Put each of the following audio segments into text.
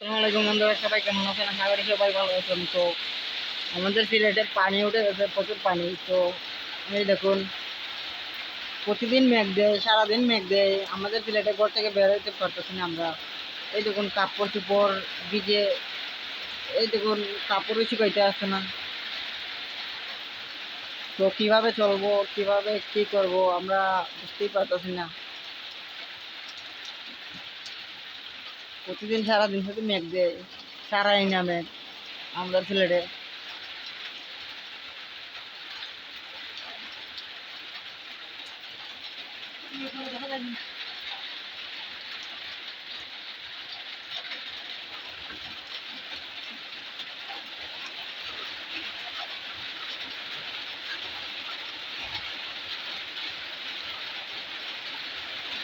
আসসালামু আলাইকুম বন্ধুরা, সবাই কেমন আছেন? আশা করি সবাই ভালো আছেন। তো আমাদের সিলেটের পানি উঠে গেছে, প্রচুর পানি। তো এই দেখুন, প্রতিদিন মেঘ দেয়, সারাদিন মেঘ দেয়। আমাদের সিলেটে ঘর থেকে বেরোতে পারতেছি না আমরা। এই দেখুন, কাপড় চোপড় ভিজে। এই দেখুন, কাপড়ও শুকাইতে আসছে না। তো কিভাবে চলবো, কিভাবে কি করব আমরা বুঝতেই পারতেছি না। প্রতিদিন সারাদিন শুধু মেঘ দেয়, সারাই না মেঘ আমাদের সিলেটে।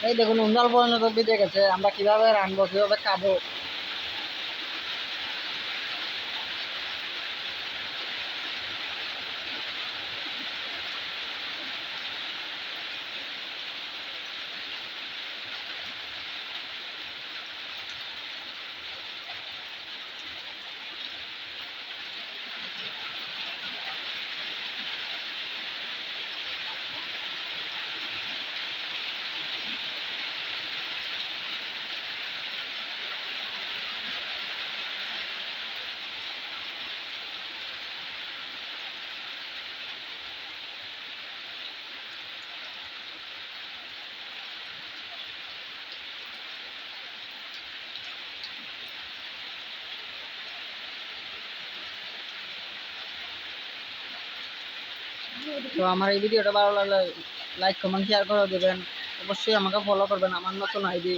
এই দেখুন, উন্নাল পর্যন্ত ভিজে গেছে। আমরা কিভাবে রানবো, কিভাবে খাবো? তো আমার এই ভিডিওটা ভালো লাগলে লাইক কমেন্ট শেয়ার করে দেবেন। অবশ্যই আমাকে ফলো করবেন, আমার নতুন আইডি।